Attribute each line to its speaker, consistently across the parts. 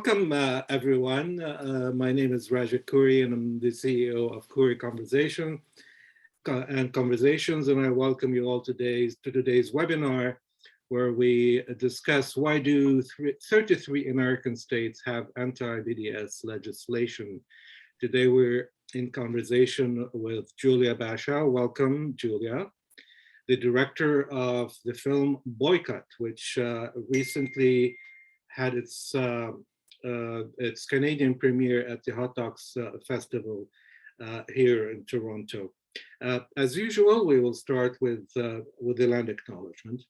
Speaker 1: Welcome, everyone. My name is Rajat Kuri, and I'm the CEO of Kuri Conversations, and I welcome you all to today's webinar, where we discuss why do 33 American states have anti-BDS legislation. Today we're in conversation with Julia Bacha. Welcome, Julia, the director of the film Boycott, which recently had its Canadian premiere at the Hot Docs Festival here in Toronto. As usual, we will start with the land acknowledgement.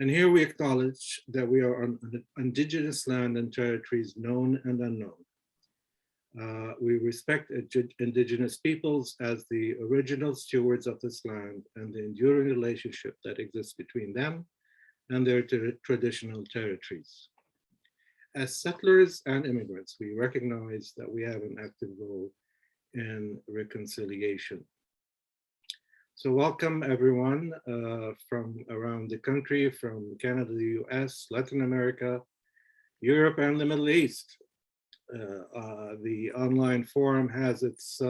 Speaker 1: And here we acknowledge that we are on Indigenous land and territories known and unknown. We respect Indigenous peoples as the original stewards of this land and the enduring relationship that exists between them and their traditional territories. As settlers and immigrants, we recognize that we have an active role in reconciliation. So welcome everyone from around the country, from Canada, the US, Latin America, Europe, and the Middle East. The online forum has its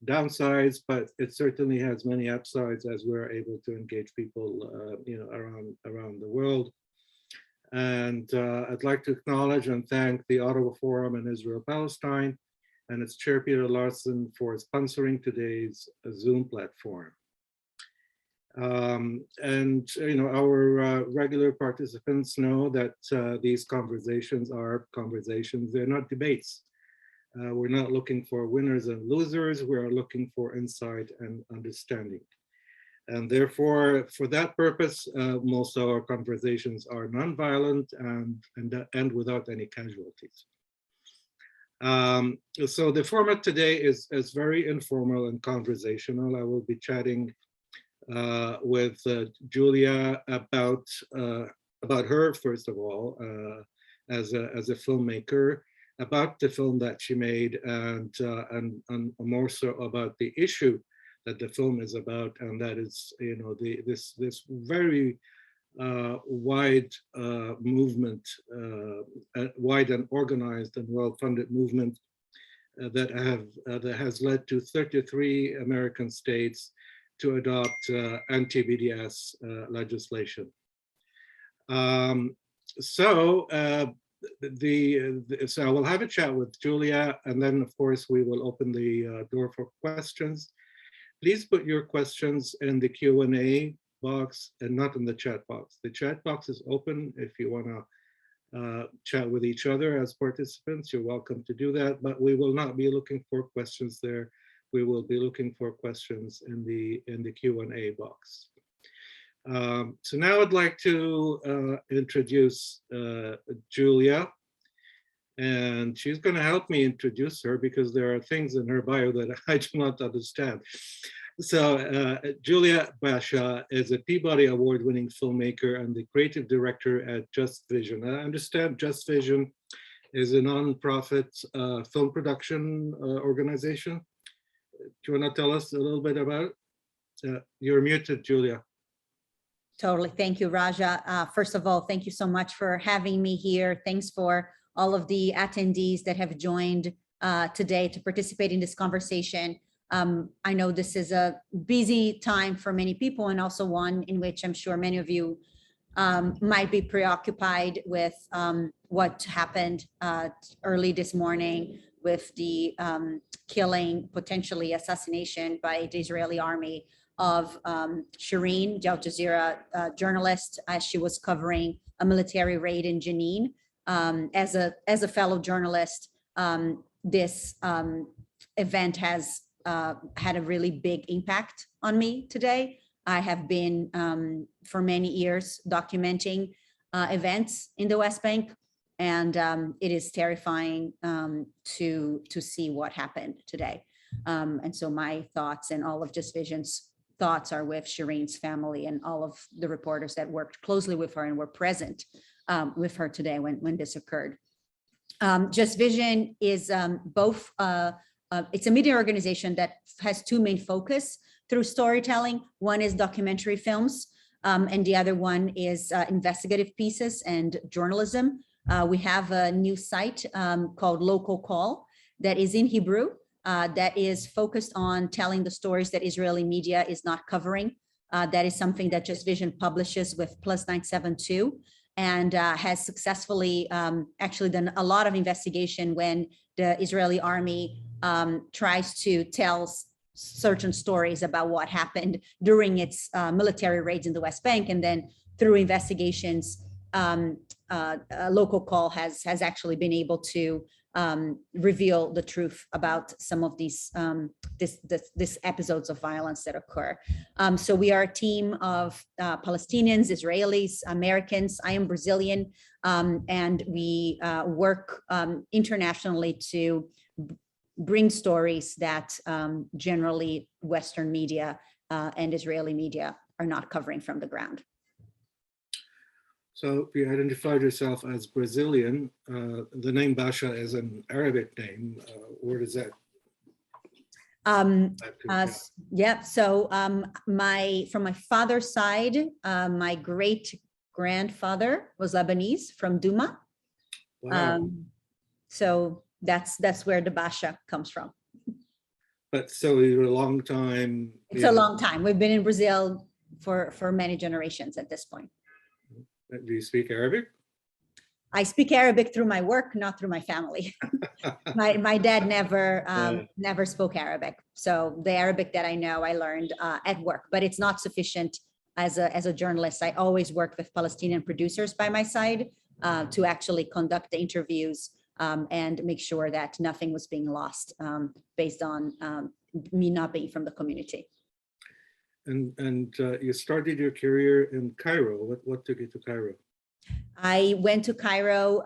Speaker 1: downsides, but it certainly has many upsides as we're able to engage people around the world. And I'd like to acknowledge and thank the Ottawa Forum and Israel-Palestine and its chair, Peter Larson, for sponsoring today's Zoom platform. Our regular participants know that these conversations are conversations, they're not debates. We're not looking for winners and losers, we're looking for insight and understanding. And therefore, for that purpose, most of our conversations are nonviolent and without any casualties. So the format today is very informal and conversational. I will be chatting with Julia about her, first of all, as a filmmaker, about the film that she made, and more so about the issue that the film is about, and that is, this very wide movement, wide and organized and well-funded movement that has led to 33 American states to adopt anti-BDS legislation. So I will have a chat with Julia, and then of course we will open the door for questions. Please put your questions in the Q&A box and not in the chat box. The chat box is open. If you want to chat with each other as participants, you're welcome to do that, but we will not be looking for questions there. We will be looking for questions in the Q&A box. So now I'd like to introduce Julia, and she's going to help me introduce her because there are things in her bio that I do not understand. So Julia Bacha is a Peabody Award-winning filmmaker and the creative director at Just Vision. I understand Just Vision is a nonprofit film production organization. Do you want to tell us a little bit about it? You're muted, Julia.
Speaker 2: Totally. Thank you, Raja. First of all, thank you so much for having me here. Thanks for all of the attendees that have joined today to participate in this conversation. I know this is a busy time for many people, and also one in which I'm sure many of you might be preoccupied with what happened early this morning with the killing, potentially assassination by the Israeli army of Shireen, the Al Jazeera journalist, as she was covering a military raid in Jenin. As a fellow journalist, this event has had a really big impact on me today. I have been for many years documenting events in the West Bank, and it is terrifying to see what happened today. And so my thoughts and all of Just Vision's thoughts are with Shireen's family and all of the reporters that worked closely with her and were present with her today when this occurred. Just Vision is both, it's a media organization that has two main focus through storytelling. One is documentary films, and the other one is investigative pieces and journalism. We have a new site called Local Call that is in Hebrew, that is focused on telling the stories that Israeli media is not covering. That is something that Just Vision publishes with Plus 972, and has successfully actually done a lot of investigation when the Israeli army tries to tell certain stories about what happened during its military raids in the West Bank. And then through investigations, Local Call has actually been able to reveal the truth about some of these this episodes of violence that occur. So we are a team of Palestinians, Israelis, Americans. I am Brazilian, and we work internationally to bring stories that generally Western media and Israeli media are not covering from the ground.
Speaker 1: So you identified yourself as Brazilian. The name Bacha is an Arabic name. Where does that?
Speaker 2: Yeah. So from my father's side, my great grandfather was Lebanese from Duma.
Speaker 1: Wow.
Speaker 2: So that's where the Bacha comes from.
Speaker 1: But so you're a long time.
Speaker 2: It's a long time. We've been in Brazil for many generations at this point.
Speaker 1: Do you speak Arabic?
Speaker 2: I speak Arabic through my work, not through my family. my dad never spoke Arabic. So the Arabic that I know, I learned at work, but it's not sufficient as a journalist. I always worked with Palestinian producers by my side to actually conduct the interviews and make sure that nothing was being lost based on me not being from the community.
Speaker 1: And you started your career in Cairo. What took you to Cairo?
Speaker 2: I went to Cairo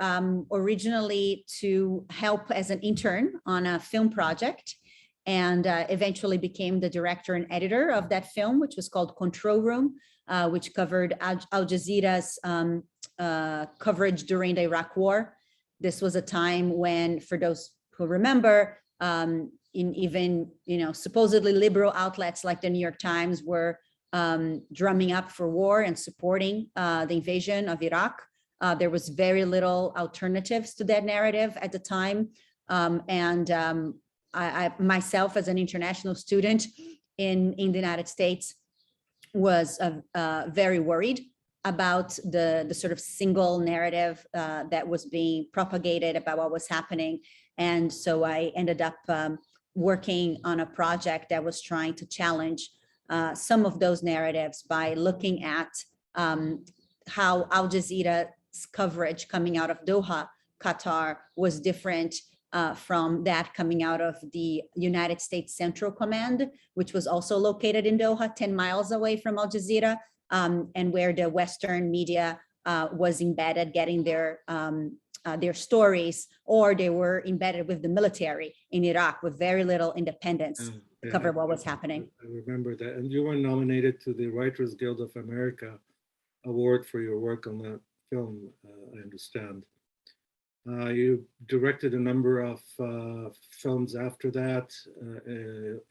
Speaker 2: originally to help as an intern on a film project, and eventually became the director and editor of that film, which was called Control Room, which covered Al Jazeera's coverage during the Iraq War. This was a time when, for those who remember, in even supposedly liberal outlets like the New York Times were drumming up for war and supporting the invasion of Iraq. There was very little alternatives to that narrative at the time, and I myself, as an international student in the United States, was very worried about the sort of single narrative that was being propagated about what was happening. And so I ended up working on a project that was trying to challenge some of those narratives by looking at how Al Jazeera's coverage coming out of Doha, Qatar, was different from that coming out of the United States Central Command, which was also located in Doha, 10 miles away from Al Jazeera, and where the Western media was embedded, getting their stories, or they were embedded with the military in Iraq with very little independence to cover what was happening.
Speaker 1: I remember that. And you were nominated to the Writers Guild of America award for your work on that film, I understand. You directed a number of films after that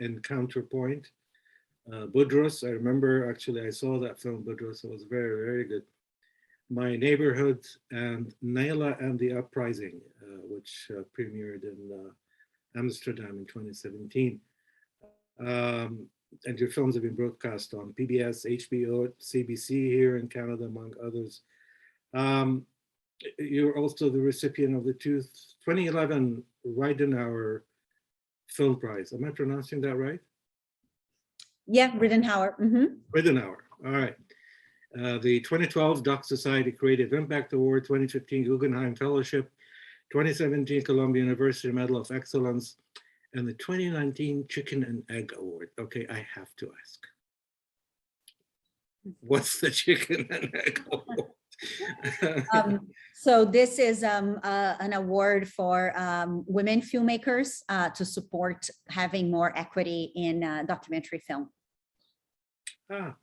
Speaker 1: in Counterpoint. Budrus, I remember, actually, I saw that film, Budrus. It was very, very good. My Neighborhood, and Naila and the Uprising, which premiered in Amsterdam in 2017. And your films have been broadcast on PBS, HBO, CBC here in Canada, among others. You're also the recipient of the 2011 Ridenhour Film Prize. Am I pronouncing that right?
Speaker 2: Yeah, Ridenhour. Mm-hmm.
Speaker 1: Ridenhour, all right. The 2012 Doc Society Creative Impact Award, 2015 Guggenheim Fellowship, 2017 Columbia University Medal of Excellence, and the 2019 Chicken and Egg Award. Okay, I have to ask. What's the Chicken and Egg Award?
Speaker 2: So this is an award for women filmmakers to support having more equity in documentary film.
Speaker 1: Ah.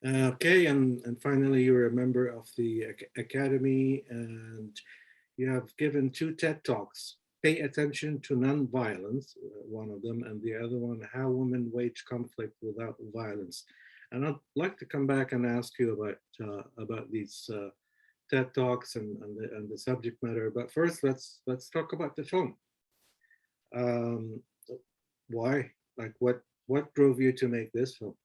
Speaker 1: Okay, and finally, you're a member of the Academy, and you have given 2 TED Talks, Pay Attention to Nonviolence, one of them, and the other one, How Women Wage Conflict Without Violence. And I'd like to come back and ask you about these TED Talks and the subject matter. But first, let's talk about the film. Um, why? Like, what drove you to make this film?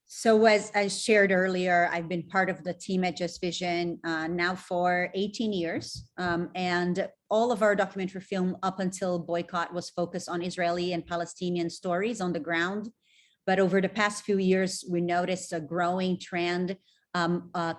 Speaker 2: So as I shared earlier, I've been part of the team at Just Vision now for 18 years. And all of our documentary film up until Boycott was focused on Israeli and Palestinian stories on the ground. But over the past few years, we noticed a growing trend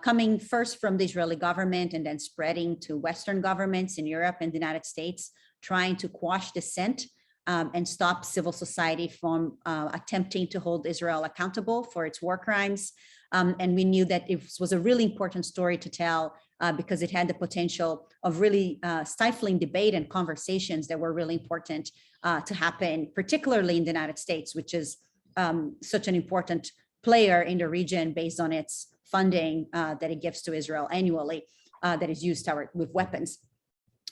Speaker 2: coming first from the Israeli government and then spreading to Western governments in Europe and the United States, trying to quash dissent and stop civil society from attempting to hold Israel accountable for its war crimes. And we knew that it was a really important story to tell because it had the potential of really stifling debate and conversations that were really important to happen, particularly in the United States, which is such an important player in the region based on its funding that it gives to Israel annually that is used with weapons.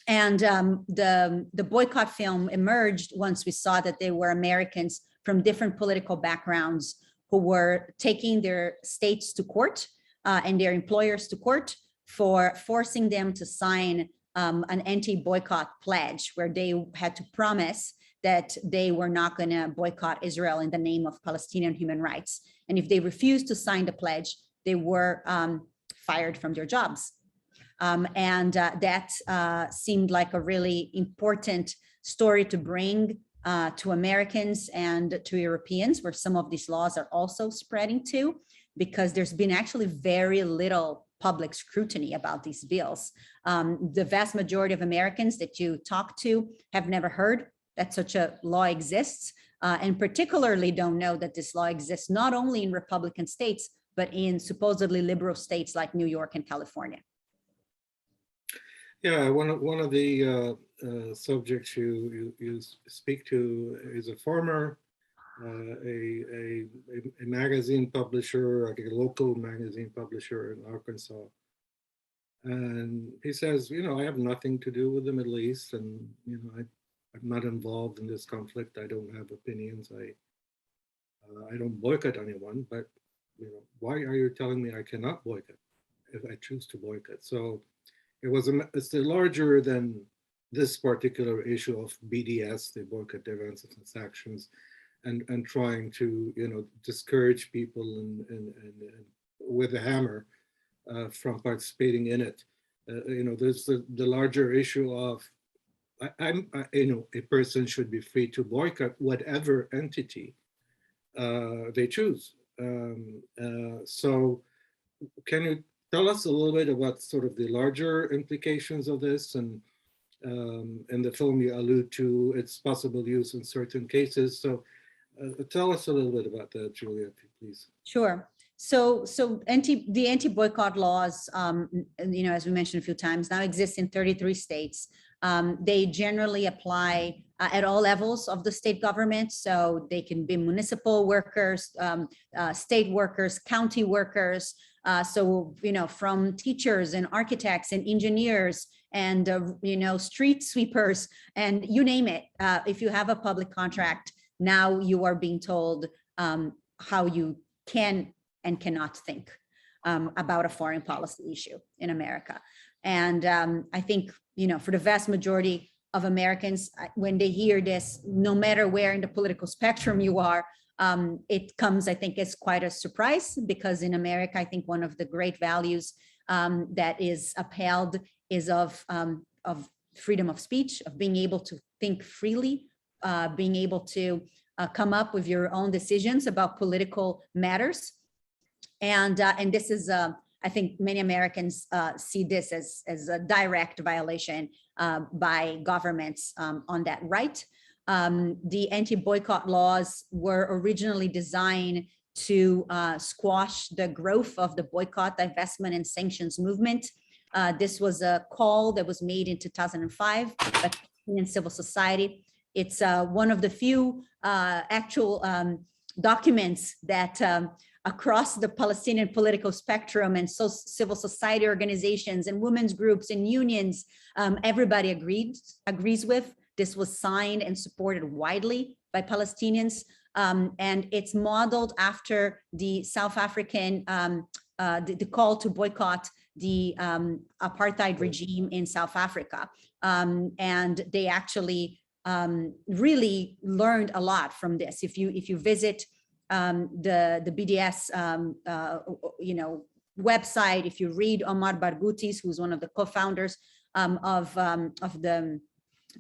Speaker 2: And the Boycott film emerged once we saw that there were Americans from different political backgrounds who were taking their states to court and their employers to court for forcing them to sign an anti-boycott pledge, where they had to promise that they were not going to boycott Israel in the name of Palestinian human rights. And if they refused to sign the pledge, they were fired from their jobs. That seemed like a really important story to bring to Americans and to Europeans, where some of these laws are also spreading to, because there's been actually very little public scrutiny about these bills. The vast majority of Americans that you talk to have never heard that such a law exists, and particularly don't know that this law exists not only in Republican states, but in supposedly liberal states like New York and California.
Speaker 1: Yeah, one of the subjects you speak to is a farmer, a magazine publisher, like a local magazine publisher in Arkansas. And he says, I have nothing to do with the Middle East, and I'm not involved in this conflict. I don't have opinions. I don't boycott anyone, but why are you telling me I cannot boycott if I choose to boycott? So it's larger than this particular issue of BDS, the boycott, divestment, and sanctions, and trying to discourage people and with a hammer from participating in it. There's the larger issue of a person should be free to boycott whatever entity they choose. So can you tell us a little bit about sort of the larger implications of this, and in the film you allude to its possible use in certain cases. So tell us a little bit about that, Julia, please.
Speaker 2: Sure. So the anti-boycott laws, as we mentioned a few times, now exist in 33 states. They generally apply at all levels of the state government. So they can be municipal workers, state workers, county workers. From teachers and architects and engineers and, street sweepers and you name it. If you have a public contract, now you are being told how you can and cannot think about a foreign policy issue in America. And I think, for the vast majority of Americans, when they hear this, no matter where in the political spectrum you are, it comes, I think, as quite a surprise, because in America, I think one of the great values that is upheld is of freedom of speech, of being able to think freely, being able to come up with your own decisions about political matters. And this is, I think many Americans see this as a direct violation by governments on that right. The anti-boycott laws were originally designed to squash the growth of the boycott, divestment, and sanctions movement. This was a call that was made in 2005 by Palestinian civil society. It's one of the few actual documents that across the Palestinian political spectrum and civil society organizations and women's groups and unions, everybody agrees with. This was signed and supported widely by Palestinians, and it's modeled after the South African, the call to boycott the apartheid regime in South Africa. And they actually really learned a lot from this. If you visit the BDS website, if you read Omar Barghoutis, who's one of the co-founders of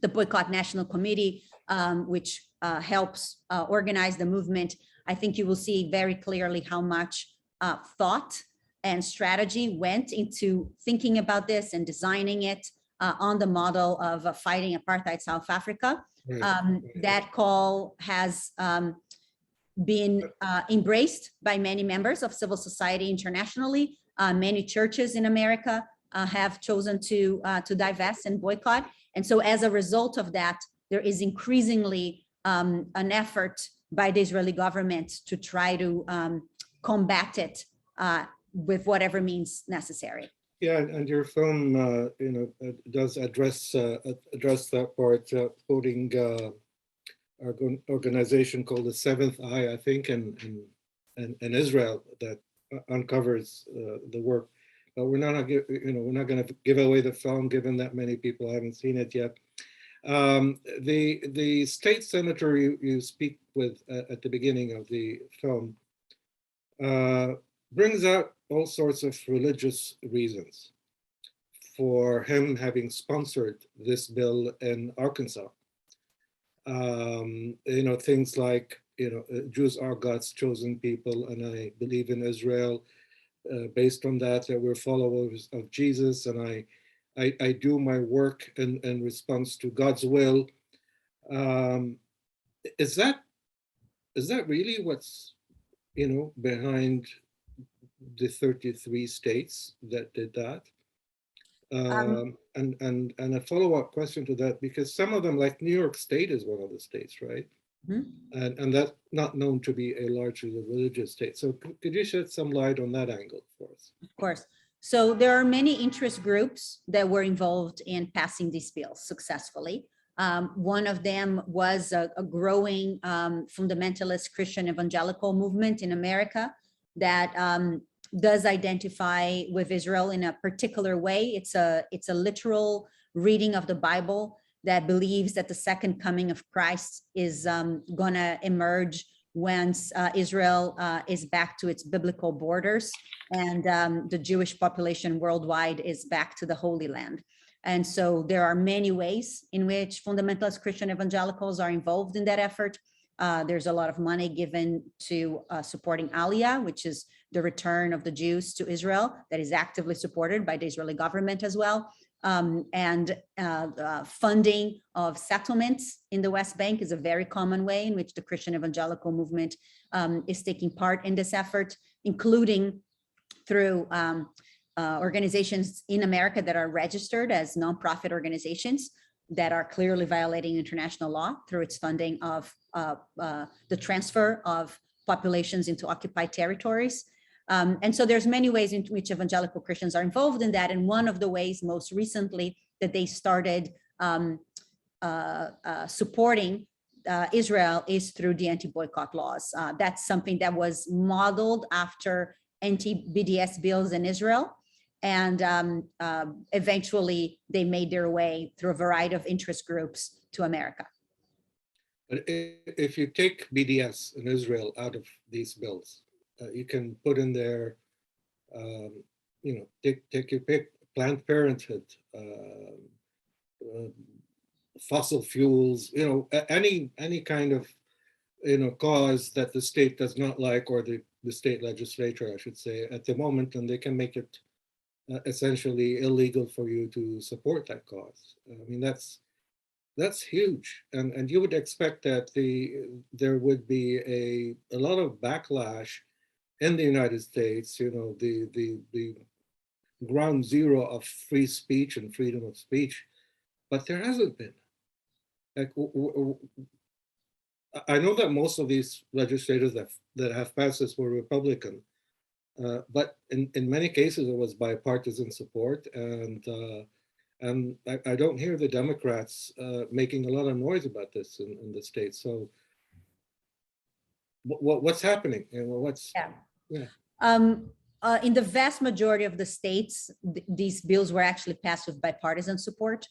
Speaker 2: the Boycott National Committee, which helps organize the movement, I think you will see very clearly how much thought and strategy went into thinking about this and designing it on the model of fighting apartheid South Africa. That call has been embraced by many members of civil society internationally. Many churches in America have chosen to divest and boycott. And so as a result of that, there is increasingly an effort by the Israeli government to try to combat it with whatever means necessary.
Speaker 1: Yeah, and your film, does address that part, quoting an organization called the Seventh Eye, I think, in Israel, that uncovers the work. But we're not going to give away the film, given that many people haven't seen it yet. The state senator you speak with at the beginning of the film brings out all sorts of religious reasons for him having sponsored this bill in Arkansas. Things like, Jews are God's chosen people, and I believe in Israel. Based on that, we're followers of Jesus, and I do my work in response to God's will. Is that really what's behind the 33 states that did that? And a follow-up question to that, because some of them, like New York State, is one of the states, right? Mm-hmm. And that's not known to be a largely religious state. So could you shed some light on that angle for us?
Speaker 2: Of course. So there are many interest groups that were involved in passing these bills successfully. One of them was a growing fundamentalist Christian evangelical movement in America that does identify with Israel in a particular way. It's a literal reading of the Bible that believes that the second coming of Christ is gonna emerge once Israel is back to its biblical borders and the Jewish population worldwide is back to the Holy Land. And so there are many ways in which fundamentalist Christian evangelicals are involved in that effort. There's a lot of money given to supporting Aliyah, which is the return of the Jews to Israel, that is actively supported by the Israeli government as well. And funding of settlements in the West Bank is a very common way in which the Christian evangelical movement is taking part in this effort, including through organizations in America that are registered as nonprofit organizations that are clearly violating international law through its funding of the transfer of populations into occupied territories. And so there's many ways in which evangelical Christians are involved in that. And one of the ways most recently that they started supporting Israel is through the anti-boycott laws. That's something that was modeled after anti-BDS bills in Israel. And eventually they made their way through a variety of interest groups to America.
Speaker 1: But if you take BDS in Israel out of these bills, you can put in there, take your pick, Planned Parenthood, fossil fuels, any kind of, cause that the state does not like, or the state legislature, I should say, at the moment, and they can make it essentially illegal for you to support that cause. I mean, that's huge, and you would expect that there would be a lot of backlash in the United States, the ground zero of free speech and freedom of speech, but there hasn't been. Like, I know that most of these legislators that have passed this were Republican, but in many cases it was bipartisan support, and I don't hear the Democrats making a lot of noise about this in the States. So what's happening?
Speaker 2: Yeah. In the vast majority of the states, these bills were actually passed with bipartisan support.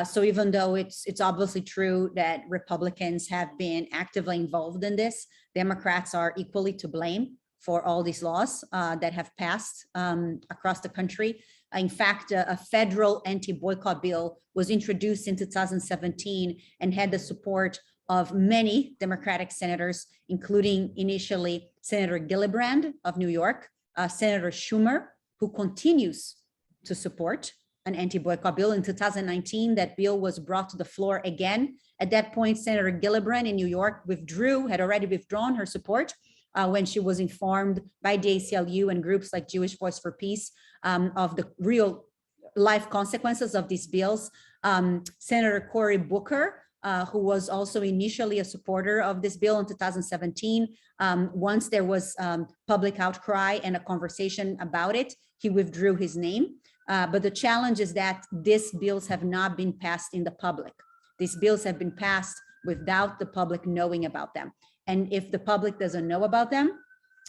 Speaker 2: So even though it's obviously true that Republicans have been actively involved in this, Democrats are equally to blame for all these laws that have passed across the country. In fact, a federal anti-boycott bill was introduced in 2017 and had the support of many Democratic senators, including initially Senator Gillibrand of New York, Senator Schumer, who continues to support an anti-boycott bill. In 2019, that bill was brought to the floor again. At that point, Senator Gillibrand in New York had already withdrawn her support when she was informed by the ACLU and groups like Jewish Voice for Peace of the real life consequences of these bills. Senator Cory Booker, who was also initially a supporter of this bill in 2017. Once there was public outcry and a conversation about it, he withdrew his name. But the challenge is that these bills have not been passed in the public. These bills have been passed without the public knowing about them. And if the public doesn't know about them,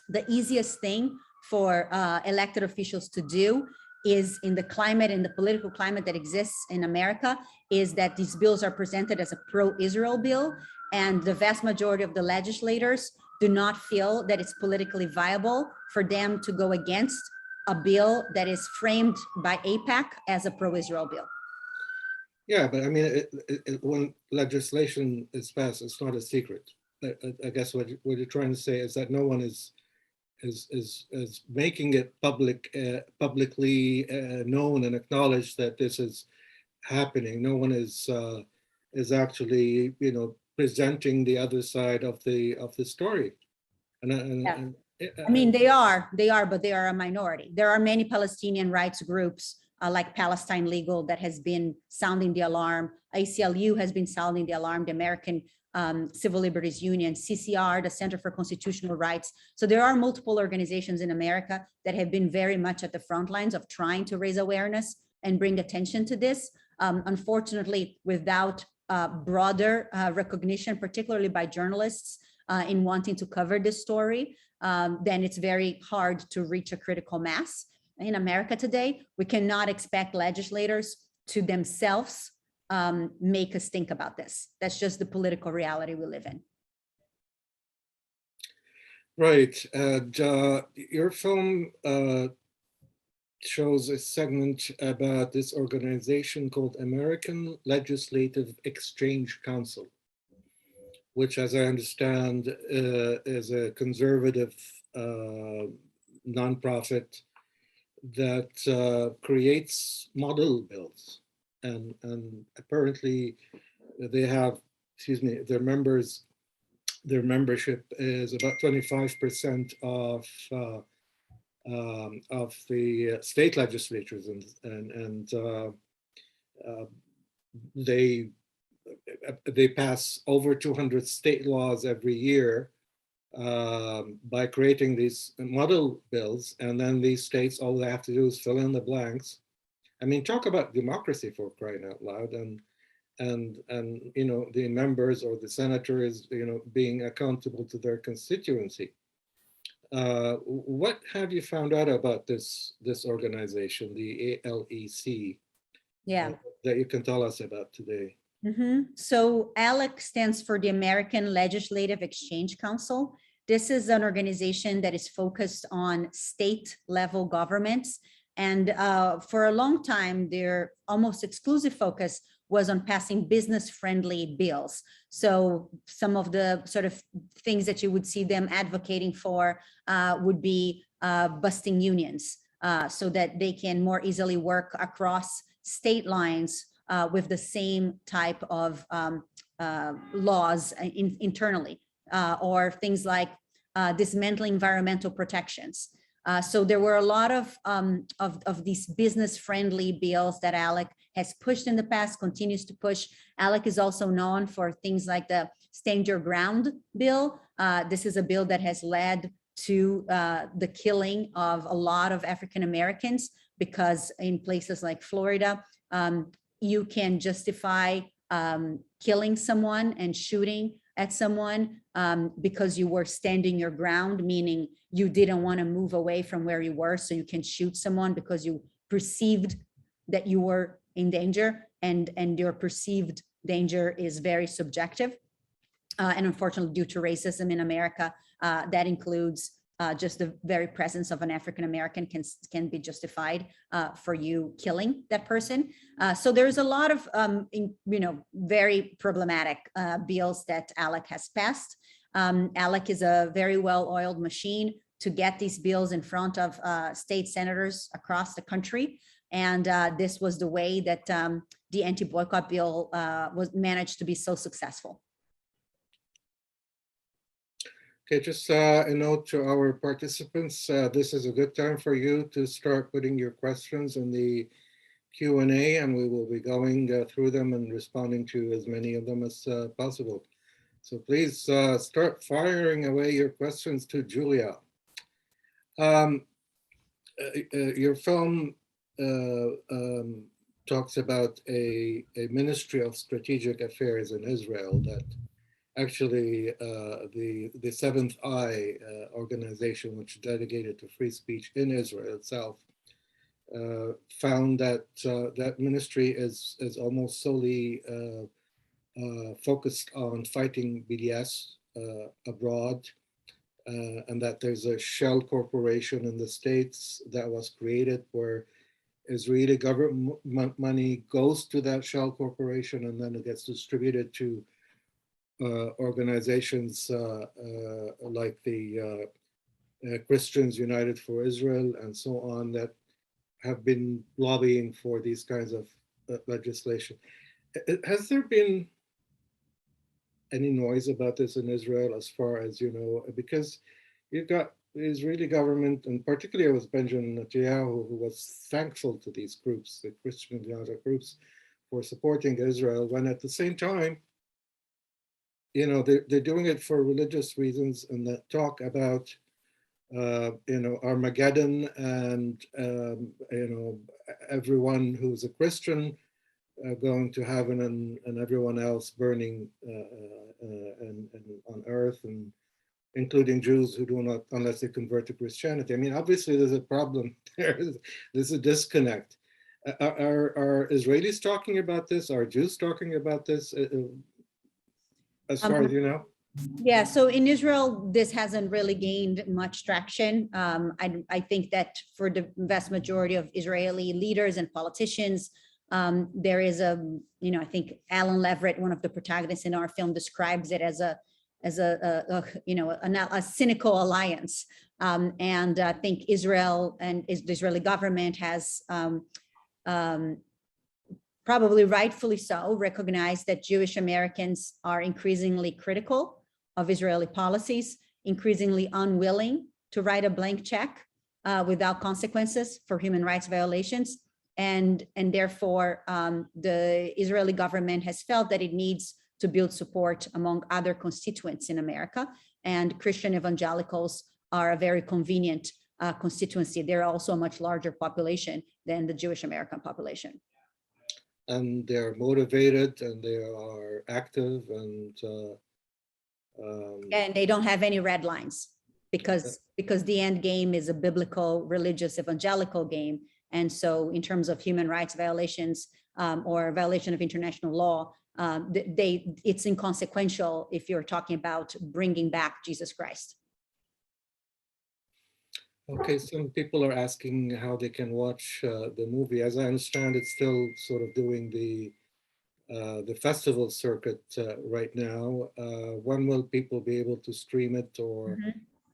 Speaker 2: the easiest thing for elected officials to do is, in the climate and the political climate that exists in America, is that these bills are presented as a pro-Israel bill, and the vast majority of the legislators do not feel that it's politically viable for them to go against a bill that is framed by AIPAC as a pro-Israel bill.
Speaker 1: Yeah, but I mean, when legislation is passed, it's not a secret. I guess what you're trying to say is that no one is making it publicly known and acknowledged that this is happening. No one is actually, presenting the other side of the story.
Speaker 2: I mean, they are, but they are a minority. There are many Palestinian rights groups like Palestine Legal that has been sounding the alarm. ACLU has been sounding the alarm, the American Civil Liberties Union, CCR, the Center for Constitutional Rights. So there are multiple organizations in America that have been very much at the front lines of trying to raise awareness and bring attention to this. Unfortunately, without broader recognition, particularly by journalists in wanting to cover this story, then it's very hard to reach a critical mass. In America today, we cannot expect legislators to themselves make us think about this. That's just the political reality we live in.
Speaker 1: Right. Your film shows a segment about this organization called American Legislative Exchange Council, which, as I understand, is a conservative nonprofit that creates model bills. And apparently they have, their membership is about 25% of the state legislatures, and they pass over 200 state laws every year by creating these model bills, and then these states, all they have to do is fill in the blanks. I mean, talk about democracy, for crying out loud, and the members or the senators, being accountable to their constituency. What have you found out about this organization, the ALEC?
Speaker 2: Yeah,
Speaker 1: that you can tell us about today?
Speaker 2: So ALEC stands for the American Legislative Exchange Council. This is an organization that is focused on state level governments. And for a long time, their almost exclusive focus was on passing business-friendly bills. So some of the sort of things that you would see them advocating for would be busting unions so that they can more easily work across state lines with the same type of laws internally, or things like dismantling environmental protections. So there were a lot of these business-friendly bills that ALEC has pushed in the past, continues to push. ALEC is also known for things like the Stand Your Ground bill. This is a bill that has led to the killing of a lot of African Americans, because in places like Florida, you can justify killing someone and shooting at someone because you were standing your ground, meaning you didn't want to move away from where you were, so you can shoot someone because you perceived that you were in danger, and your perceived danger is very subjective. And unfortunately, due to racism in America, that includes just the very presence of an African-American can be justified for you killing that person. So there's a lot of, very problematic bills that ALEC has passed. ALEC is a very well-oiled machine to get these bills in front of state senators across the country. And this was the way that the anti-boycott bill was managed to be so successful.
Speaker 1: Okay, just a note to our participants, this is a good time for you to start putting your questions in the Q&A, and we will be going through them and responding to as many of them as possible. So please start firing away your questions to Julia. Your film talks about a Ministry of Strategic Affairs in Israel that actually the Seventh Eye organization, which is dedicated to free speech in Israel itself, found that that ministry is almost solely focused on fighting BDS abroad, and that there's a shell corporation in the States that was created where Israeli government money goes to that shell corporation and then it gets distributed to organizations like the Christians United for Israel and so on that have been lobbying for these kinds of legislation. Has there been any noise about this in Israel as far as you know? Because you've got the Israeli government, and particularly with Benjamin Netanyahu, who was thankful to these groups, the Christian United groups, for supporting Israel, when at the same time, you know, they're doing it for religious reasons, and that talk about, Armageddon and, everyone who's a Christian going to heaven and everyone else burning and on earth, and including Jews who do not, unless they convert to Christianity. I mean, obviously there's a problem there. There's a disconnect. Are Israelis talking about this? Are Jews talking about this? As far as you know?
Speaker 2: Yeah, so in Israel, this hasn't really gained much traction. I think that for the vast majority of Israeli leaders and politicians, there is I think Alan Leverett, one of the protagonists in our film, describes it as a cynical alliance. And I think Israel and the Israeli government has probably rightfully so, recognize that Jewish Americans are increasingly critical of Israeli policies, increasingly unwilling to write a blank check without consequences for human rights violations. And therefore, the Israeli government has felt that it needs to build support among other constituents in America. And Christian evangelicals are a very convenient constituency. They're also a much larger population than the Jewish American population.
Speaker 1: And they're motivated and they are active and
Speaker 2: they don't have any red lines because the end game is a biblical, religious, evangelical game. And so in terms of human rights violations or violation of international law, it's inconsequential if you're talking about bringing back Jesus Christ.
Speaker 1: Okay, some people are asking how they can watch the movie. As I understand, it's still sort of doing the festival circuit right now. When will people be able to stream it or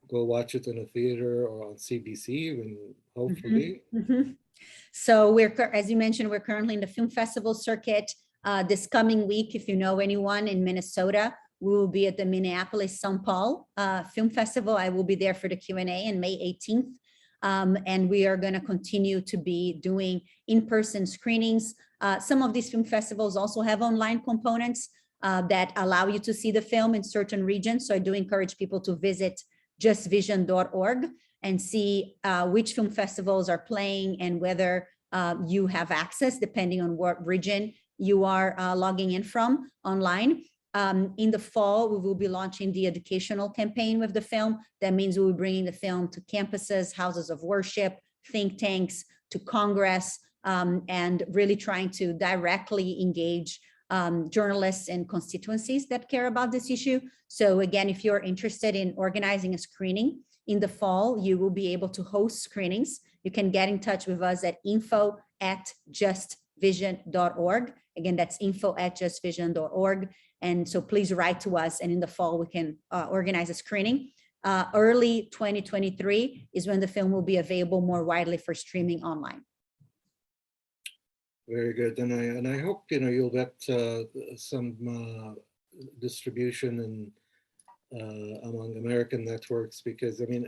Speaker 1: go watch it in a theater or on CBC even, hopefully?
Speaker 2: So as you mentioned, we're currently in the film festival circuit. This coming week, if you know anyone in Minnesota, we will be at the Minneapolis St. Paul Film Festival. I will be there for the Q&A on May 18th. And we are going to continue to be doing in-person screenings. Some of these film festivals also have online components that allow you to see the film in certain regions. So I do encourage people to visit justvision.org and see which film festivals are playing and whether you have access, depending on what region you are logging in from online. In the fall, we will be launching the educational campaign with the film. That means we will be bringing the film to campuses, houses of worship, think tanks, to Congress, and really trying to directly engage journalists and constituencies that care about this issue. So again, if you're interested in organizing a screening in the fall, you will be able to host screenings. You can get in touch with us at info@justvision.org. Again, that's info@justvision.org. And so please write to us, and in the fall we can organize a screening. Early 2023 is when the film will be available more widely for streaming online.
Speaker 1: Very good, and I hope you'll get some distribution among American networks, because I mean,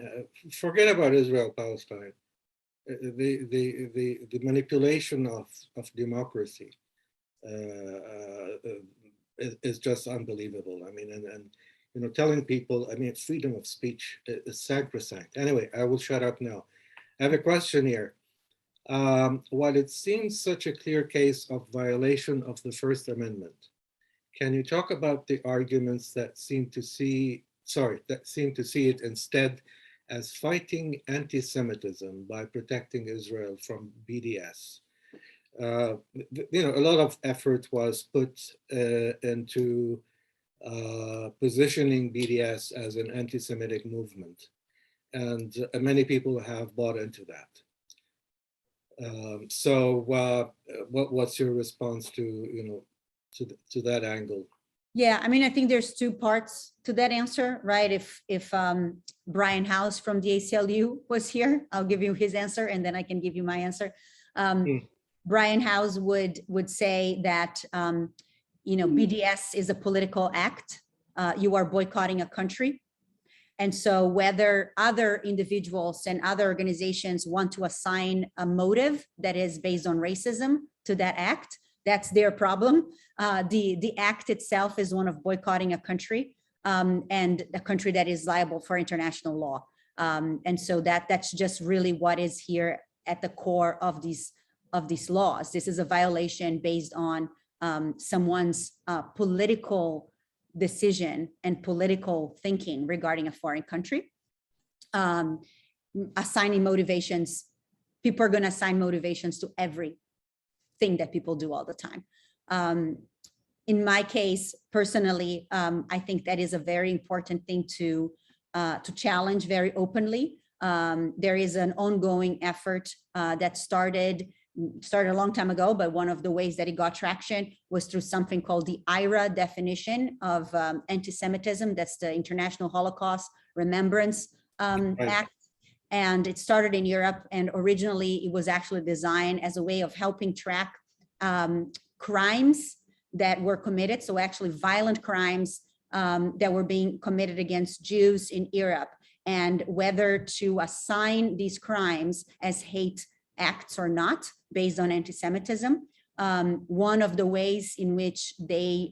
Speaker 1: forget about Israel Palestine. The manipulation of democracy is just unbelievable. I mean, and telling people, I mean, freedom of speech is sacrosanct. Anyway, I will shut up now. I have a question here. While it seems such a clear case of violation of the First Amendment, can you talk about the arguments that seem to see it instead as fighting anti-Semitism by protecting Israel from BDS? A lot of effort was put into positioning BDS as an anti-Semitic movement, and many people have bought into that. What's your response to that angle?
Speaker 2: Yeah, I mean, I think there's two parts to that answer, right? If Brian House from the ACLU was here, I'll give you his answer, and then I can give you my answer. Brian House would say that BDS is a political act. You are boycotting a country. And so whether other individuals and other organizations want to assign a motive that is based on racism to that act, that's their problem. The act itself is one of boycotting a country, and a country that is liable for international law. And so that's just really what is here at the core of these laws. This is a violation based on someone's political decision and political thinking regarding a foreign country. Assigning motivations, people are going to assign motivations to everything that people do all the time. In my case, personally, I think that is a very important thing to challenge very openly. There is an ongoing effort that started a long time ago, but one of the ways that it got traction was through something called the IRA definition of anti-Semitism. That's the International Holocaust Remembrance Act. And it started in Europe, and originally it was actually designed as a way of helping track crimes that were committed. So actually violent crimes that were being committed against Jews in Europe, and whether to assign these crimes as hate acts or not based on anti-Semitism. One of the ways in which they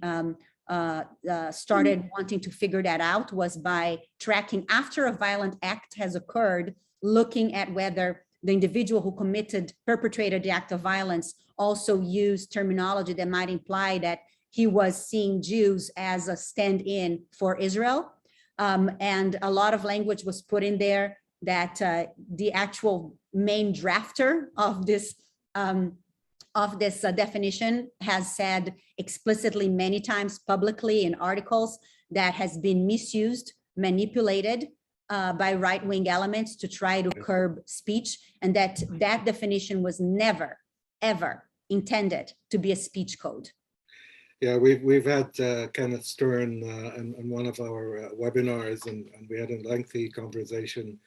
Speaker 2: started wanting to figure that out was by tracking after a violent act has occurred, looking at whether the individual who perpetrated the act of violence also used terminology that might imply that he was seeing Jews as a stand-in for Israel. And a lot of language was put in there that the actual main drafter of this definition has said explicitly many times publicly in articles that has been misused, manipulated by right-wing elements to try to curb speech, and that definition was never, ever intended to be a speech code.
Speaker 1: Yeah, we've had Kenneth Stern in one of our webinars, and we had a lengthy conversation,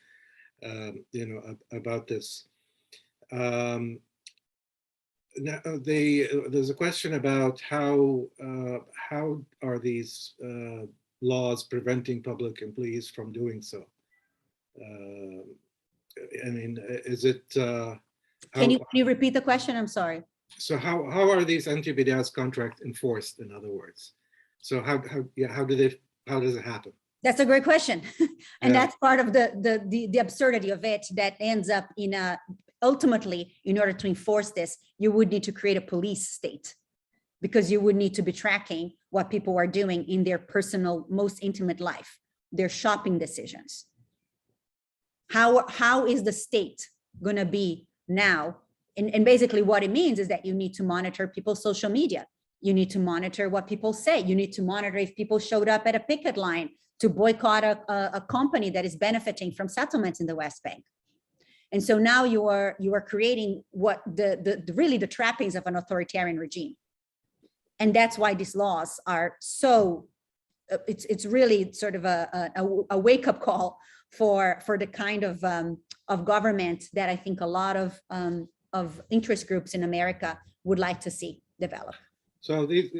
Speaker 1: about this. Now, there's a question about how are these laws preventing public employees from doing so? I mean, is it?
Speaker 2: Can you repeat the question? I'm sorry.
Speaker 1: So how are these anti-BDS contracts enforced? In other words, so how does it happen? That's
Speaker 2: a great question, and that's part of the absurdity of it. That ends up in ultimately, in order to enforce this, you would need to create a police state, because you would need to be tracking what people are doing in their personal, most intimate life, their shopping decisions. How is the state going to be now? And basically what it means is that you need to monitor people's social media. You need to monitor what people say. You need to monitor if people showed up at a picket line to boycott a company that is benefiting from settlements in the West Bank. And so now you are creating what really the trappings of an authoritarian regime. And that's why these laws are so, it's really sort of a wake-up call for the kind of government that I think a lot of interest groups in America would like to see develop.
Speaker 1: So these,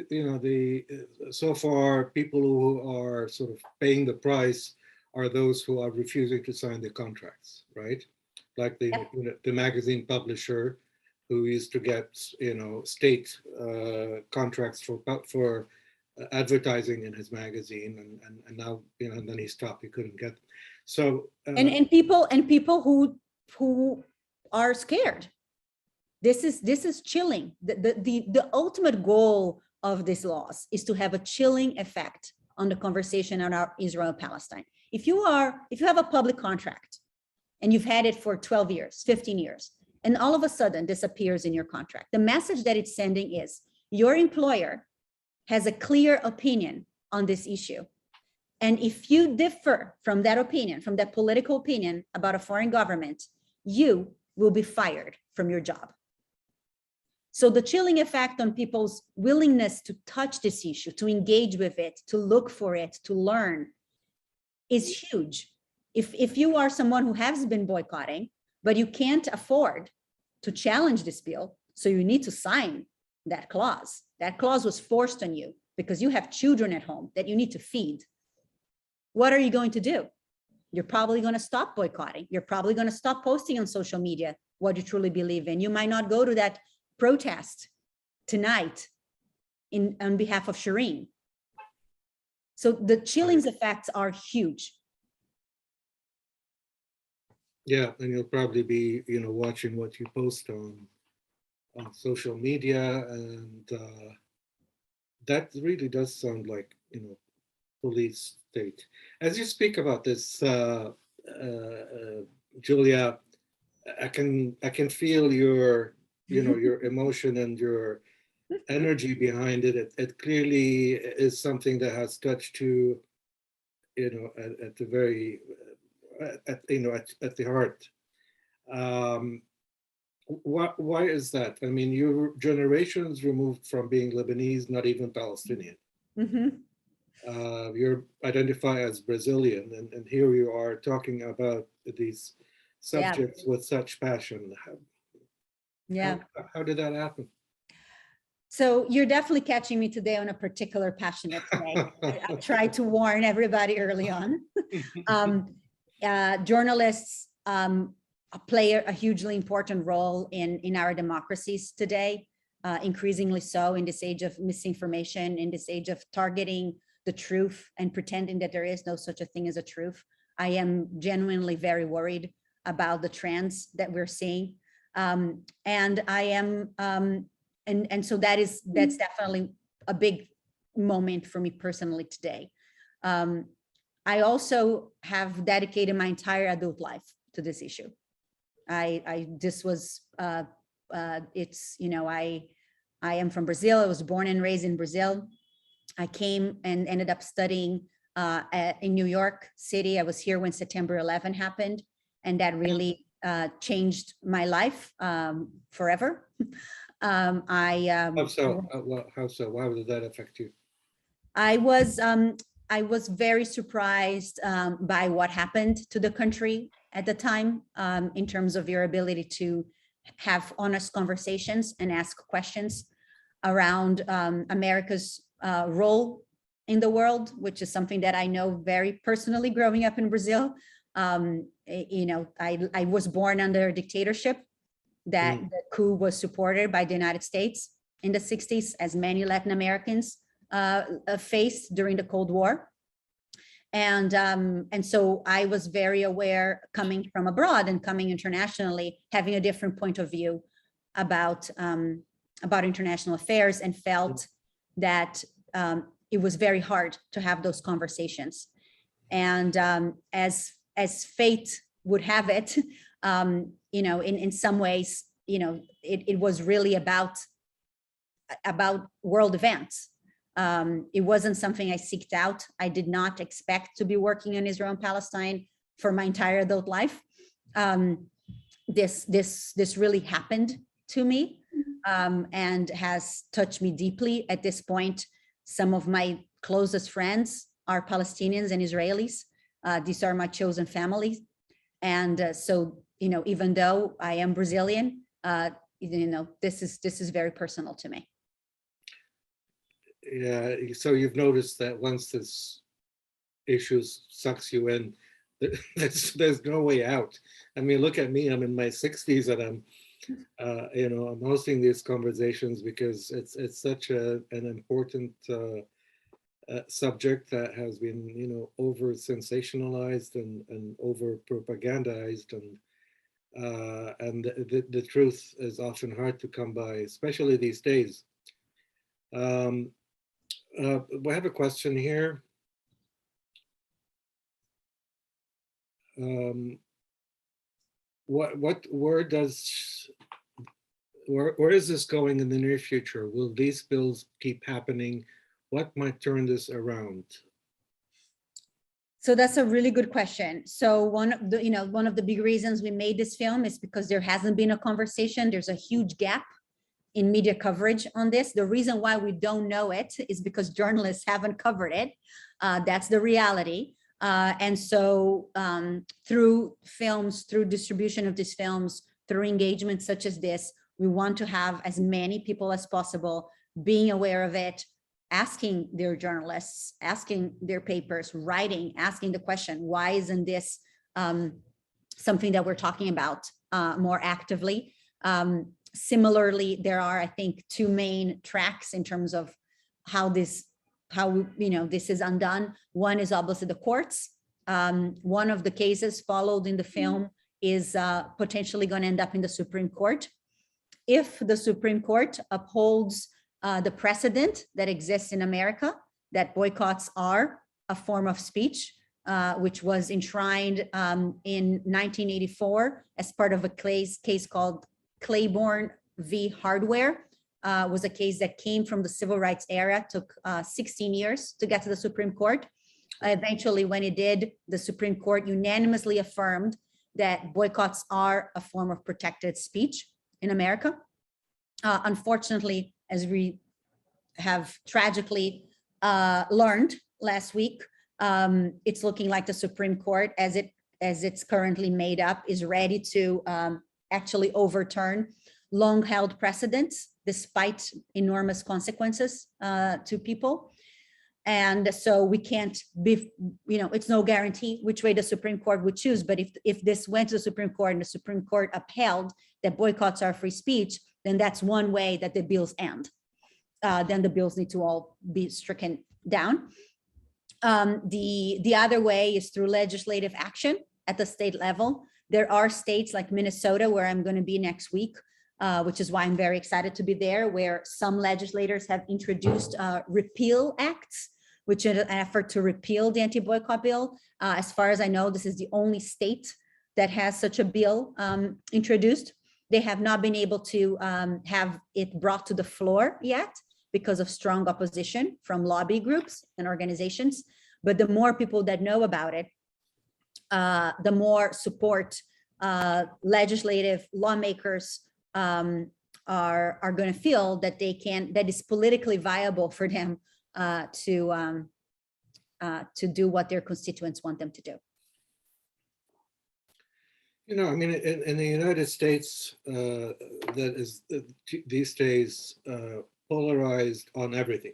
Speaker 1: so far people who are sort of paying the price are those who are refusing to sign the contracts, right? Like the magazine publisher who used to get, state contracts for advertising in his magazine, and now, and then he stopped. He couldn't get. So
Speaker 2: and people who are scared. This is chilling. The ultimate goal of these laws is to have a chilling effect on the conversation on Israel and Palestine. If you have a public contract and you've had it for 12 years, 15 years, and all of a sudden this appears in your contract, the message that it's sending is your employer has a clear opinion on this issue. And if you differ from that opinion, from that political opinion about a foreign government, you will be fired from your job. So the chilling effect on people's willingness to touch this issue, to engage with it, to look for it, to learn is huge. If you are someone who has been boycotting, but you can't afford to challenge this bill, so you need to sign that clause. That clause was forced on you because you have children at home that you need to feed. What are you going to do? You're probably going to stop boycotting. You're probably going to stop posting on social media what you truly believe in. You might not go to that protest tonight on behalf of Shireen. So the chilling effects are huge.
Speaker 1: Yeah, and you'll probably be, watching what you post on social media, and that really does sound like, police state. As you speak about this, Julia, I can feel your, your emotion and your energy behind it. It clearly is something that has touched you, at the very, at the heart. Why is that? I mean, you're generations removed from being Lebanese, not even Palestinian.
Speaker 2: Mm-hmm.
Speaker 1: You're identified as Brazilian, and here you are talking about these subjects with such passion. How did that happen?
Speaker 2: So you're definitely catching me today on a particular passionate way. I tried to warn everybody early on. Journalists play a hugely important role in our democracies today, increasingly so in this age of misinformation, in this age of targeting the truth and pretending that there is no such a thing as a truth. I am genuinely very worried about the trends that we're seeing. And I am, and so that's definitely a big moment for me personally today. I also have dedicated my entire adult life to this issue. This was, it's, I am from Brazil. I was born and raised in Brazil. I came and ended up studying in New York City. I was here when September 11 happened, and that really changed my life forever.
Speaker 1: How so? Why did that affect you?
Speaker 2: I was very surprised by what happened to the country at the time, in terms of your ability to have honest conversations and ask questions around America's role in the world, which is something that I know very personally growing up in Brazil. I was born under a dictatorship that the coup was supported by the United States in the 60s, as many Latin Americans faced during the Cold War. And so I was very aware, coming from abroad and coming internationally, having a different point of view about international affairs, and felt that it was very hard to have those conversations. And as fate would have it, you know, in some ways, you know, it was really about world events. It wasn't something I seeked out. I did not expect to be working in Israel and Palestine for my entire adult life. This really happened to me, and has touched me deeply. At this point, some of my closest friends are Palestinians and Israelis. These are my chosen families. And so, you know, even though I am Brazilian, you know, this is very personal to me.
Speaker 1: Yeah, so you've noticed that once this issue sucks you in, there's no way out. I mean, look at me, I'm in my 60s and I'm, you know, I'm hosting these conversations because it's such an important subject that has been, you know, over sensationalized and over propagandized, and the truth is often hard to come by, especially these days. We have a question here. Where is this going in the near future? Will these bills keep happening? What might turn this around?
Speaker 2: So that's a really good question. So one of the big reasons we made this film is because there hasn't been a conversation. There's a huge gap in media coverage on this. The reason why we don't know it is because journalists haven't covered it. That's the reality. And so through films, through distribution of these films, through engagement such as this, we want to have as many people as possible being aware of it, asking their journalists, asking their papers, writing, asking the question, why isn't this something that we're talking about more actively? Similarly, there are, I think, two main tracks in terms of how this is undone. One is obviously the courts. One of the cases followed in the film is potentially going to end up in the Supreme Court. If the Supreme Court upholds the precedent that exists in America, that boycotts are a form of speech, which was enshrined in 1984 as part of a case called Claiborne v. Hardware. Was a case that came from the civil rights era, took 16 years to get to the Supreme Court. Eventually, when it did, the Supreme Court unanimously affirmed that boycotts are a form of protected speech in America. Unfortunately, as we have tragically learned last week, it's looking like the Supreme Court, as it's currently made up, is ready to actually overturn long-held precedents, despite enormous consequences to people. And so we can't be, you know, it's no guarantee which way the Supreme Court would choose. But if this went to the Supreme Court and the Supreme Court upheld that boycotts are free speech, then that's one way that the bills end. Then the bills need to all be stricken down. The other way is through legislative action at the state level. There are states like Minnesota, where I'm going to be next week, which is why I'm very excited to be there, where some legislators have introduced repeal acts, which is an effort to repeal the anti-boycott bill. As far as I know, this is the only state that has such a bill introduced. They have not been able to have it brought to the floor yet because of strong opposition from lobby groups and organizations. But the more people that know about it, the more support legislative lawmakers are going to feel that that is politically viable for them to do what their constituents want them to do.
Speaker 1: You know, I mean, in the United States, that is these days polarized on everything,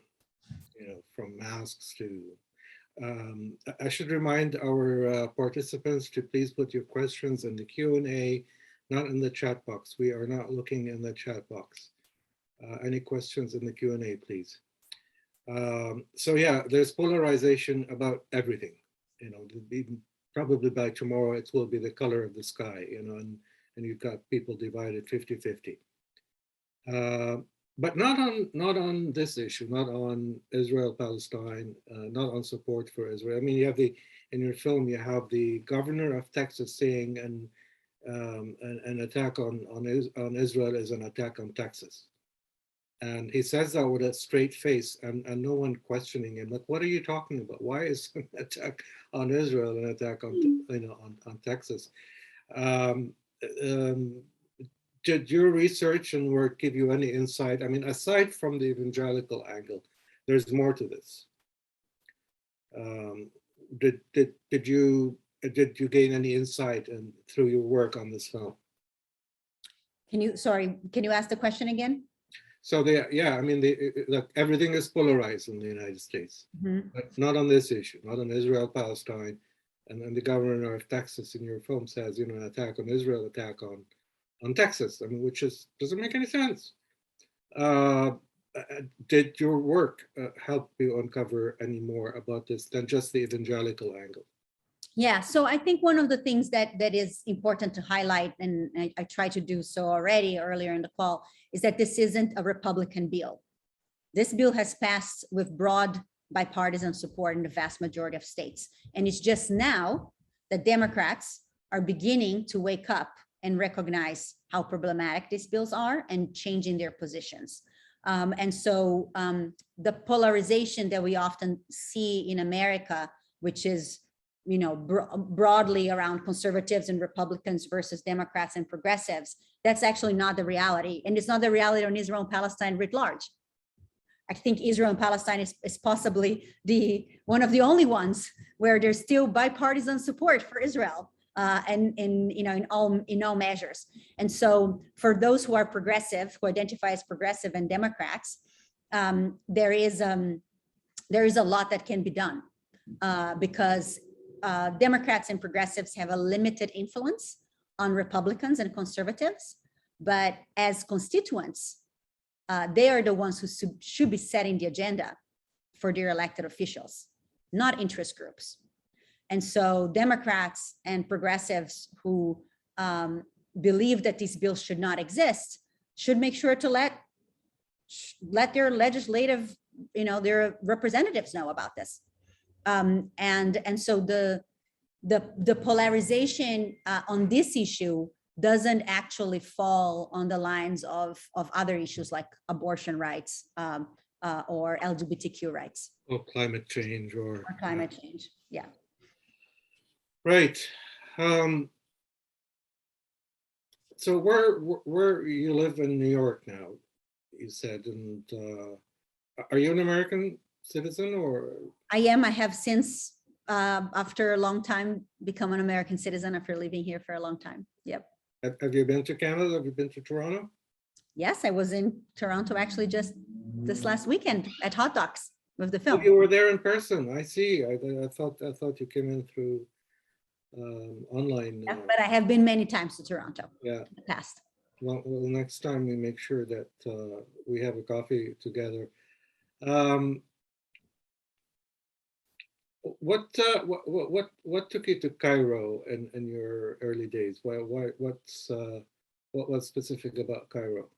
Speaker 1: you know, from masks to, I should remind our participants to please put your questions in the Q&A, not in the chat box. We are not looking in the chat box. Any questions in the Q&A, please. So yeah, there's polarization about everything, you know, probably by tomorrow it will be the color of the sky, you know, and you've got people divided 50-50. But not on this issue, not on Israel Palestine, not on support for Israel. I mean, you have in your film you have the governor of Texas saying an attack on Israel is an attack on Texas, and he says that with a straight face, and no one questioning him. Like, what are you talking about? Why is an attack on Israel an attack on on Texas? Um, um, did your research and work give you any insight? I mean, aside from the evangelical angle, there's more to this. Did you gain any insight through your work on this film?
Speaker 2: Can you ask the question again?
Speaker 1: So I mean, look, everything is polarized in the United States, but not on this issue, not on Israel, Palestine, and the governor of Texas in your film says, an attack on Israel, attack on Texas. I mean, which doesn't make any sense. Did your work help you uncover any more about this than just the evangelical angle?
Speaker 2: Yeah, so I think one of the things that is important to highlight, and I tried to do so already earlier in the call, is that this isn't a Republican bill. This bill has passed with broad bipartisan support in the vast majority of states. And it's just now that Democrats are beginning to wake up and recognize how problematic these bills are and changing their positions. And so the polarization that we often see in America, which is broadly around conservatives and Republicans versus Democrats and progressives, that's actually not the reality. And it's not the reality on Israel and Palestine writ large. I think Israel and Palestine is possibly one of the only ones where there's still bipartisan support for Israel and in all measures. And so for those who are progressive, who identify as progressive and Democrats, there is a lot that can be done because Democrats and progressives have a limited influence on Republicans and conservatives, but as constituents, they are the ones who should be setting the agenda for their elected officials, not interest groups. And so Democrats and progressives who believe that these bills should not exist should make sure to let their legislative, their representatives know about this. And so the polarization on this issue doesn't actually fall on the lines of other issues like abortion rights or LGBTQ rights.
Speaker 1: Or climate change or
Speaker 2: climate change, yeah.
Speaker 1: Right. So where you live in New York now, you said, and are you an American citizen or?
Speaker 2: I am. I have since, after a long time, become an American citizen after living here for a long time. Yep.
Speaker 1: Have you been to Canada? Have you been to Toronto?
Speaker 2: Yes, I was in Toronto actually just this last weekend at Hot Docs with the film.
Speaker 1: Oh, you were there in person. I see. I thought you came in through online.
Speaker 2: Yeah, but I have been many times to Toronto.
Speaker 1: Yeah.
Speaker 2: In the past.
Speaker 1: Well, next time we make sure that we have a coffee together. What took you to Cairo in your early days? What was specific about Cairo?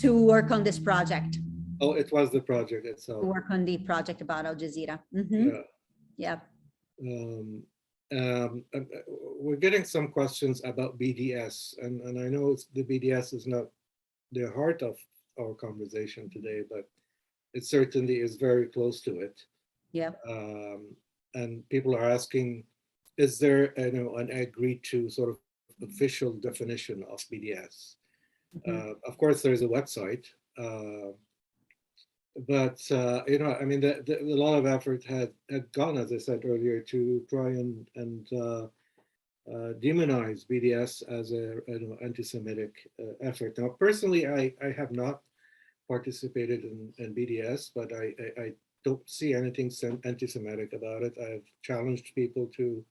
Speaker 2: To work on this project.
Speaker 1: Oh, it was the project itself.
Speaker 2: To work on the project about Al Jazeera. Yeah.
Speaker 1: We're getting some questions about BDS, and I know the BDS is not the heart of our conversation today, but it certainly is very close to it.
Speaker 2: Yeah.
Speaker 1: And people are asking, is there an agreed to sort of official definition of BDS? Of course, there's a website, but I mean, a lot of effort had gone, as I said earlier, to try and demonize BDS as an anti-Semitic effort. Now, personally, I have not participated in BDS, but I don't see anything anti-Semitic about it. I've challenged people to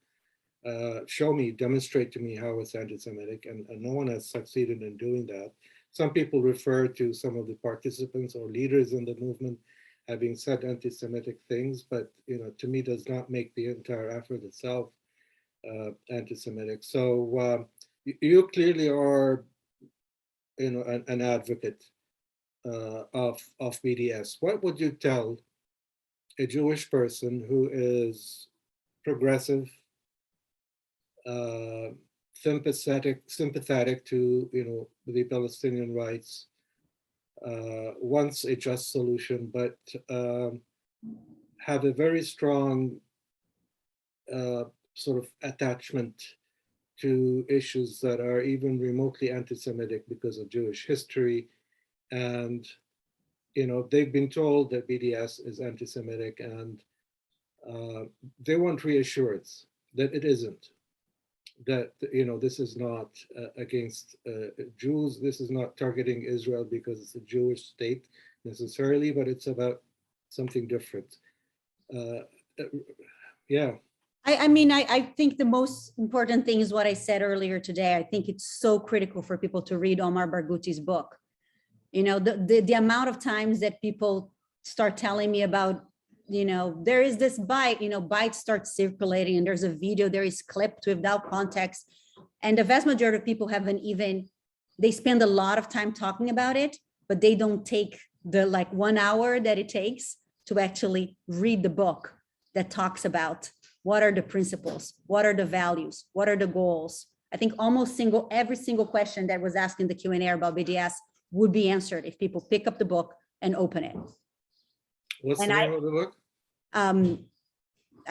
Speaker 1: demonstrate to me how it's anti-Semitic, and no one has succeeded in doing that. Some people refer to some of the participants or leaders in the movement having said anti-Semitic things, but to me does not make the entire effort itself anti-Semitic. So you clearly are an advocate of BDS. What would you tell a Jewish person who is progressive, sympathetic to the Palestinian rights, wants a just solution, but have a very strong sort of attachment to issues that are even remotely anti-Semitic because of Jewish history, and they've been told that BDS is anti-Semitic, and they want reassurance that it isn't. That this is not against Jews. This is not targeting Israel because it's a Jewish state necessarily, but it's about something different. Yeah.
Speaker 2: I think the most important thing is what I said earlier today. I think it's so critical for people to read Omar Barghouti's book. The amount of times that people start telling me about, there is this bite, bites start circulating and there's a video, there is clipped without context. And the vast majority of people haven't even, they spend a lot of time talking about it, but they don't take the 1 hour that it takes to actually read the book that talks about what are the principles, what are the values, what are the goals. I think almost every single question that was asked in the Q&A about BDS would be answered if people pick up the book and open it.
Speaker 1: What's the name of the book?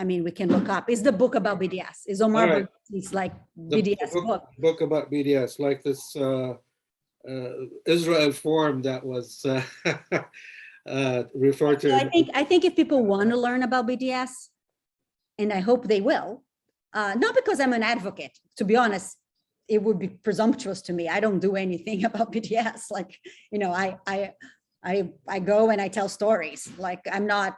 Speaker 2: We can look up. It's the book about BDS. It's Omar Barghouti's BDS book.
Speaker 1: Book about BDS, like this Israel forum that was referred to.
Speaker 2: I think if people want to learn about BDS, and I hope they will, not because I'm an advocate, to be honest, it would be presumptuous to me. I don't do anything about BDS. I go and I tell stories. I'm not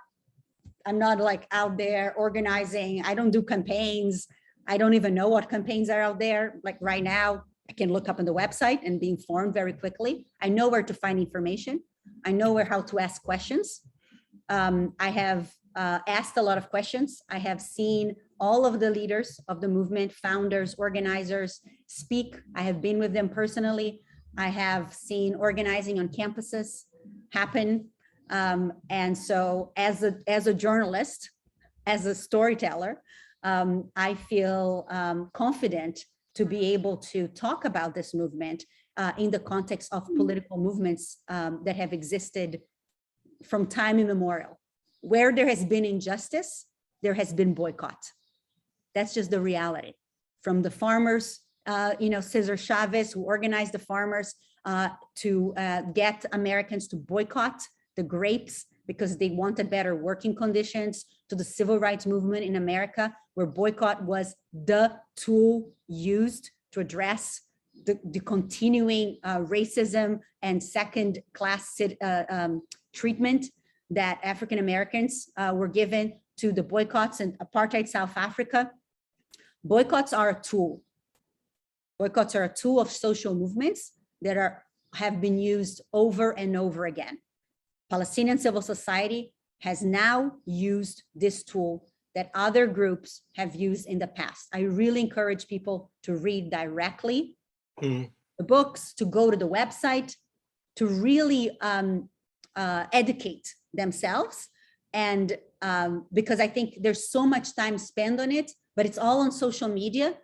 Speaker 2: out there organizing. I don't do campaigns. I don't even know what campaigns are out there. Right now, I can look up on the website and be informed very quickly. I know where to find information. I know how to ask questions. I have asked a lot of questions. I have seen all of the leaders of the movement, founders, organizers speak. I have been with them personally. I have seen organizing on campuses happen. And so as a journalist, as a storyteller, I feel confident to be able to talk about this movement in the context of political movements that have existed from time immemorial. Where there has been injustice, there has been boycott. That's just the reality. From the farmers, Cesar Chavez, who organized the farmers to get Americans to boycott the grapes because they wanted better working conditions, to the civil rights movement in America, where boycott was the tool used to address the continuing racism and second-class treatment that African Americans were given to the boycotts in apartheid South Africa. Boycotts are a tool. Boycotts are a tool of social movements that have been used over and over again. Palestinian civil society has now used this tool that other groups have used in the past. I really encourage people to read directly the books, to go to the website, to really educate themselves. And because I think there's so much time spent on it, but it's all on social media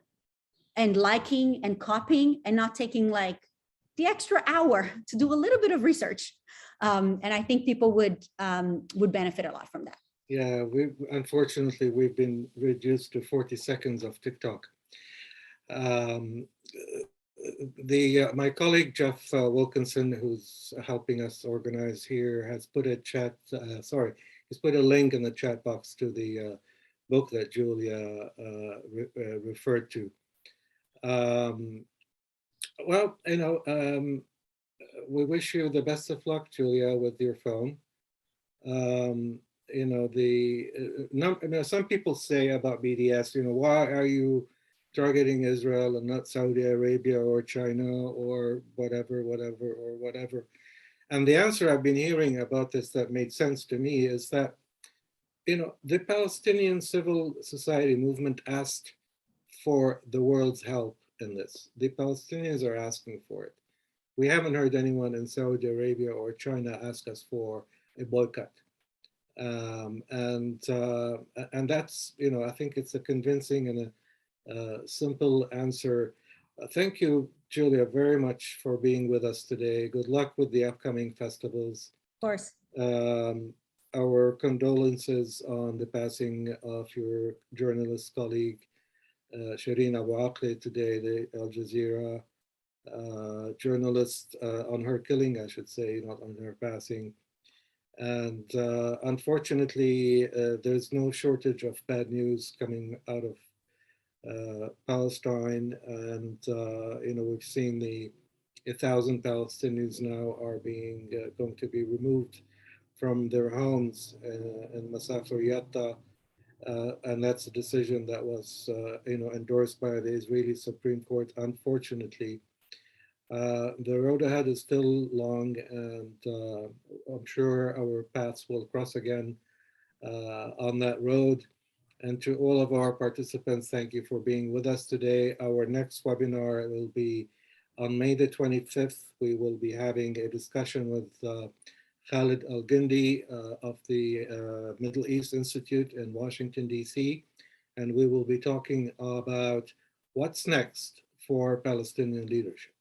Speaker 2: and liking and copying and not taking the extra hour to do a little bit of research. And I think people would benefit a lot from that.
Speaker 1: Yeah, unfortunately, we've been reduced to 40 seconds of TikTok. My colleague, Jeff Wilkinson, who's helping us organize here, has put a he's put a link in the chat box to the book that Julia referred to. We wish you the best of luck, Julia, with your phone. Some people say about BDS, why are you targeting Israel and not Saudi Arabia or China or whatever. And the answer I've been hearing about this that made sense to me is that, the Palestinian civil society movement asked for the world's help in this. The Palestinians are asking for it. we haven't heard anyone in Saudi Arabia or China ask us for a boycott. And that's, I think it's a convincing and a simple answer. Thank you, Julia, very much for being with us today. Good luck with the upcoming festivals.
Speaker 2: Of course.
Speaker 1: Our condolences on the passing of your journalist colleague, Shireen Abu Akleh today, the Al Jazeera journalist, on her killing, I should say, not on her passing. And unfortunately, there's no shortage of bad news coming out of Palestine. And, we've seen 1,000 Palestinians now are going to be removed from their homes in Masafer Yatta. And that's a decision that was, endorsed by the Israeli Supreme Court, unfortunately. The road ahead is still long, and I'm sure our paths will cross again on that road. And to all of our participants, thank you for being with us today. Our next webinar will be on May the 25th. We will be having a discussion with Khalid Al-Gindi of the Middle East Institute in Washington, D.C. And we will be talking about what's next for Palestinian leadership.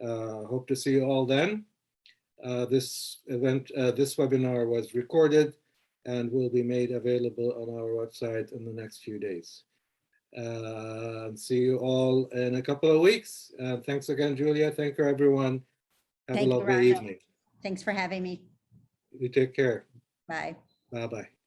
Speaker 1: Hope to see you all then. This webinar was recorded and will be made available on our website in the next few days. See you all in a couple of weeks. Thanks again, Julia. Thank you, everyone. Have a lovely evening.
Speaker 2: Thanks for having me.
Speaker 1: You take care.
Speaker 2: Bye.
Speaker 1: Bye-bye.